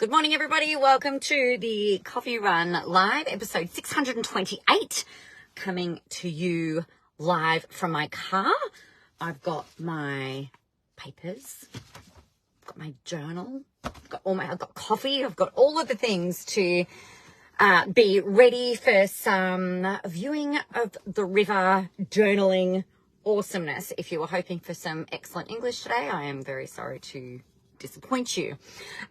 Good morning, everybody. Welcome to the Coffee Run Live, episode 628, coming to you live from my car. I've got my papers, I've got my journal, I've got coffee, I've got all of the things to be ready for some viewing of the river, journaling awesomeness. If you were hoping for some excellent English today, I am very sorry to disappoint you.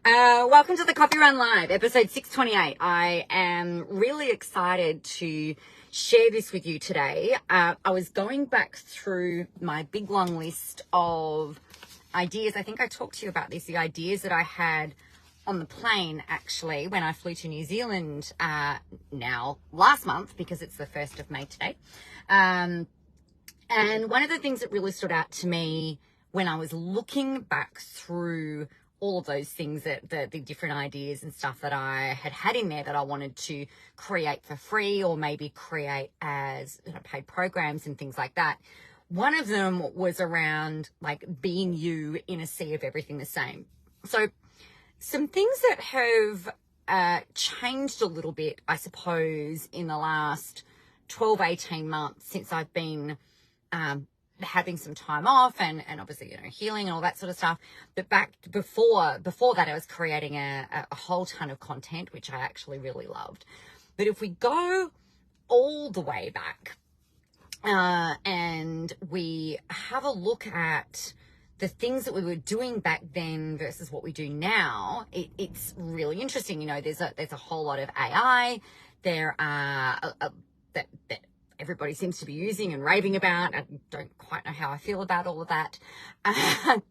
Welcome to the Coffee Run Live, episode 628. I am really excited to share this with you today. I was going back through my big long list of ideas. I think I talked to you about this, the ideas that I had on the plane, actually, when I flew to New Zealand now last month, because it's the 1st of May today. And one of the things that really stood out to me when I was looking back through all of those things, that the different ideas and stuff that I had in there that I wanted to create for free or maybe create as paid programs and things like that. One of them was around like being you in a sea of everything the same. So some things that have changed a little bit, I suppose, in the last 12, 18 months since I've been having some time off and obviously, healing and all that sort of stuff. But back before that, I was creating a whole ton of content, which I actually really loved. But if we go all the way back and we have a look at the things that we were doing back then versus what we do now, it's really interesting. There's a whole lot of AI. There are that everybody seems to be using and raving about. I don't quite know how I feel about all of that,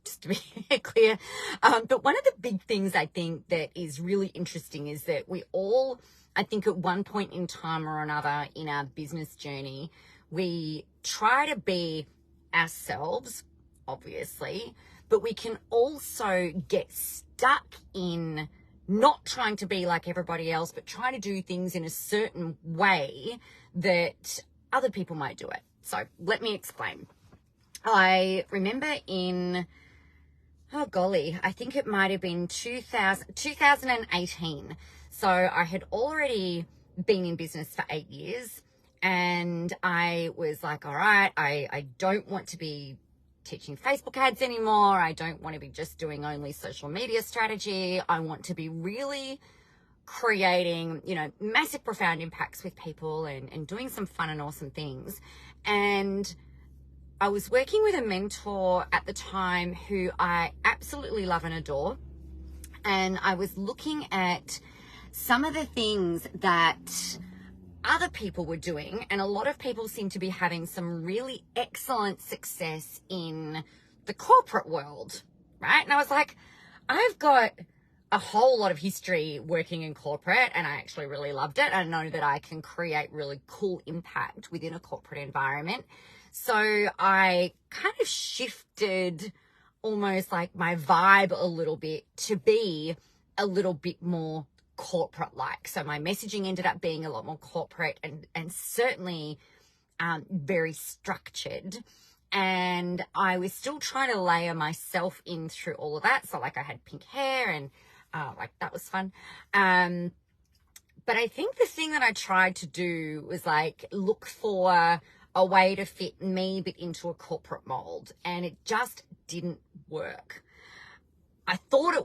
just to be clear. But one of the big things I think that is really interesting is that we all, I think at one point in time or another in our business journey, we try to be ourselves, obviously, but we can also get stuck in not trying to be like everybody else, but trying to do things in a certain way that other people might do it. So let me explain. I remember I think it might have been 2018. So I had already been in business for 8 years, and I was like, all right, I don't want to be teaching Facebook ads anymore. I don't want to be just doing only social media strategy. I want to be really creating, massive, profound impacts with people and doing some fun and awesome things. And I was working with a mentor at the time who I absolutely love and adore. And I was looking at some of the things that other people were doing, and a lot of people seem to be having some really excellent success in the corporate world, right? And I was like, I've got a whole lot of history working in corporate, and I actually really loved it. I know that I can create really cool impact within a corporate environment. So I kind of shifted almost like my vibe a little bit to be a little bit more corporate-like. So my messaging ended up being a lot more corporate and certainly very structured. And I was still trying to layer myself in through all of that. So like I had pink hair and that was fun. But I think the thing that I tried to do was like look for a way to fit me but into a corporate mold, and it just didn't work. I thought I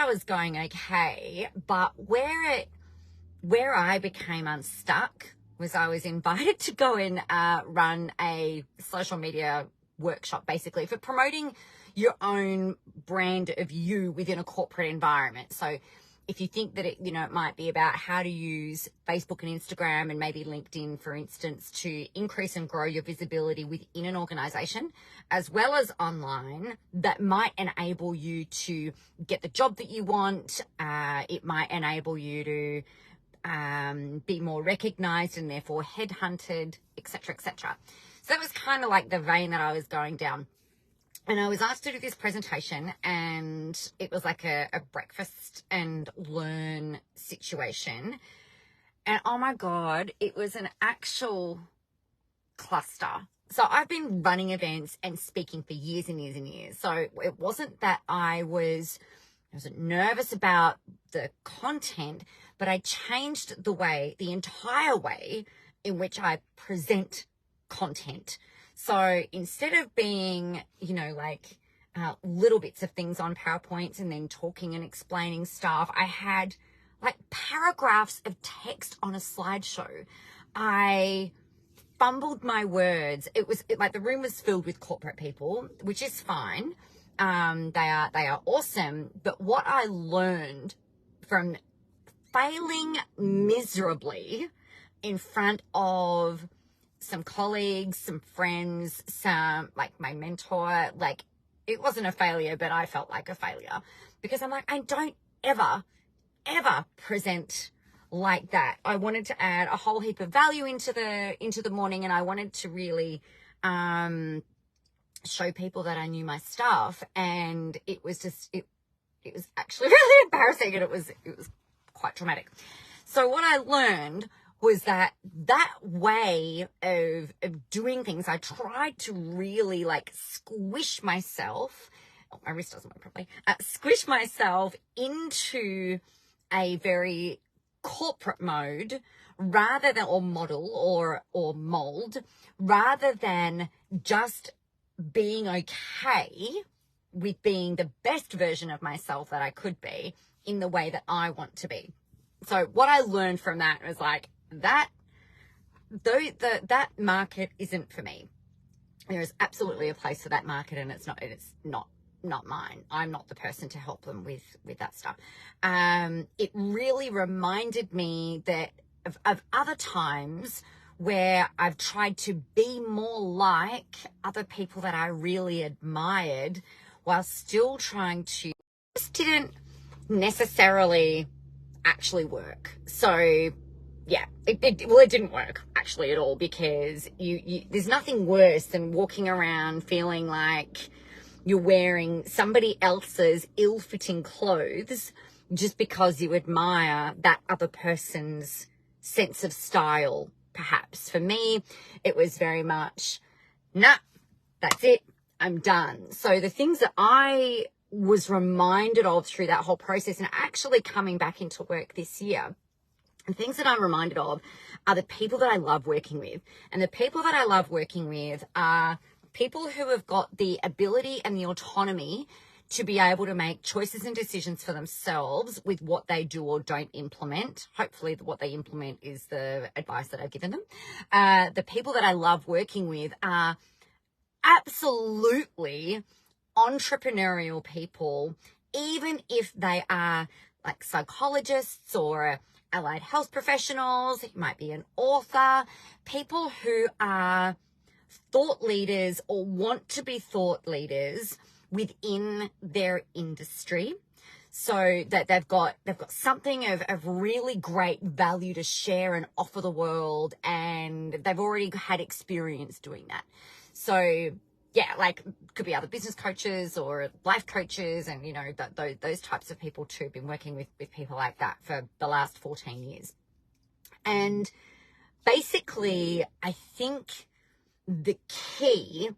was going okay, but where I became unstuck was I was invited to go and run a social media workshop, basically for promoting your own brand of you within a corporate environment. So if you think that it might be about how to use Facebook and Instagram and maybe LinkedIn, for instance, to increase and grow your visibility within an organization, as well as online, that might enable you to get the job that you want. It might enable you to be more recognized and therefore headhunted, etc., etc. So that was kind of like the vein that I was going down. And I was asked to do this presentation, and it was like a breakfast and learn situation. And oh my God, it was an actual cluster. So I've been running events and speaking for years and years and years. So it wasn't that I was I wasn't nervous about the content, but I changed the entire way in which I present content. So instead of being, like little bits of things on PowerPoints and then talking and explaining stuff, I had like paragraphs of text on a slideshow. I fumbled my words. Like the room was filled with corporate people, which is fine. They are awesome. But what I learned from failing miserably in front of some colleagues, some friends, some, like my mentor, like it wasn't a failure, but I felt like a failure because I'm like, I don't ever present like that. I wanted to add a whole heap of value into the morning, and I wanted to really show people that I knew my stuff, and it was just it was actually really embarrassing, and it was quite traumatic. So what I learned was that way of doing things, I tried to really like squish myself. Oh, my wrist doesn't work properly. Squish myself into a very corporate mode rather than, or model or mold, rather than just being okay with being the best version of myself that I could be in the way that I want to be. So what I learned from that was like, that market isn't for me. There is absolutely a place for that market, and it's not mine. I'm not the person to help them with that stuff. It really reminded me that of other times where I've tried to be more like other people that I really admired while still trying to, just didn't necessarily actually work. So yeah, it didn't work actually at all, because you there's nothing worse than walking around feeling like you're wearing somebody else's ill-fitting clothes just because you admire that other person's sense of style, perhaps. For me, it was very much, nah, that's it, I'm done. So the things that I was reminded of through that whole process, and actually coming back into work this year, the things that I'm reminded of are the people that I love working with. And the people that I love working with are people who have got the ability and the autonomy to be able to make choices and decisions for themselves with what they do or don't implement. Hopefully what they implement is the advice that I've given them. The people that I love working with are absolutely entrepreneurial people, even if they are like psychologists or allied health professionals. It might be an author, people who are thought leaders or want to be thought leaders within their industry, so that they've got something of really great value to share and offer the world, and they've already had experience doing that. So yeah, like could be other business coaches or life coaches, and those types of people too. Been working with people like that for the last 14 years. And basically, I think the key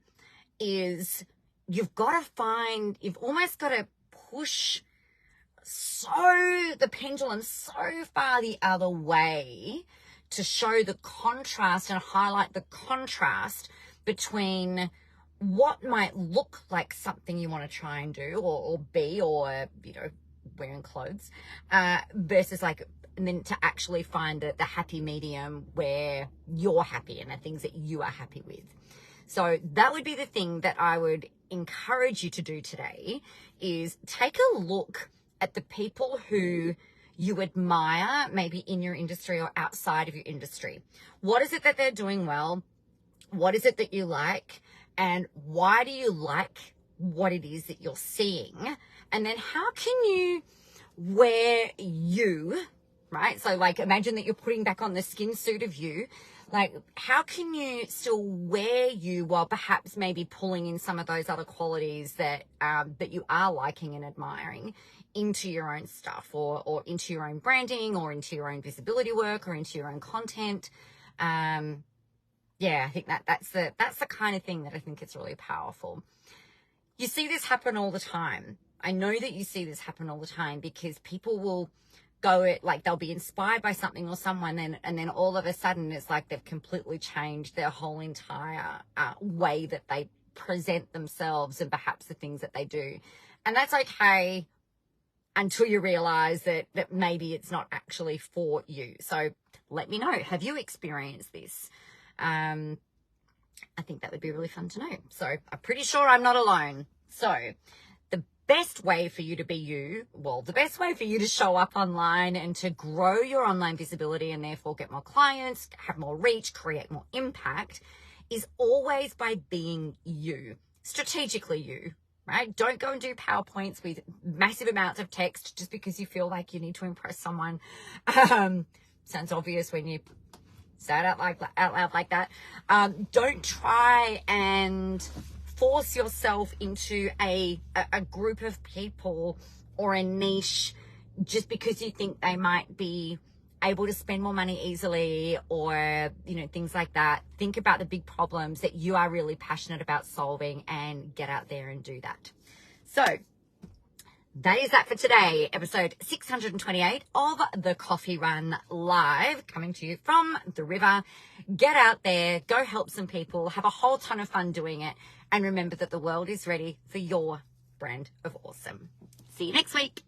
is you've almost got to push the pendulum so far the other way to show the contrast and highlight the contrast between what might look like something you want to try and do or be, or wearing clothes, versus and then to actually find the happy medium where you're happy and the things that you are happy with. So that would be the thing that I would encourage you to do today, is take a look at the people who you admire, maybe in your industry or outside of your industry. What is it that they're doing well? What is it that you like? And why do you like what it is that you're seeing? And then how can you wear you, right? So imagine that you're putting back on the skin suit of you. How can you still wear you while perhaps maybe pulling in some of those other qualities that you are liking and admiring into your own stuff, or into your own branding, or into your own visibility work, or into your own content? Yeah, I think that's the kind of thing that I think is really powerful. You see this happen all the time. I know that you see this happen all the time, because people will go it like they'll be inspired by something or someone, and then all of a sudden it's like they've completely changed their whole entire way that they present themselves and perhaps the things that they do. And that's okay until you realize that maybe it's not actually for you. So let me know, have you experienced this? I think that would be really fun to know. So I'm pretty sure I'm not alone. So the best way for you to be you, well, the best way for you to show up online and to grow your online visibility and therefore get more clients, have more reach, create more impact, is always by being you, strategically you, right? Don't go and do PowerPoints with massive amounts of text just because you feel like you need to impress someone. Sounds obvious when you say it out loud like that. Don't try and force yourself into a group of people or a niche just because you think they might be able to spend more money easily, or, you know, things like that. Think about the big problems that you are really passionate about solving and get out there and do that. So that is that for today, episode 628 of the Coffee Run Live, coming to you from the river. Get out there, go help some people, have a whole ton of fun doing it, and remember that the world is ready for your brand of awesome. See you next week.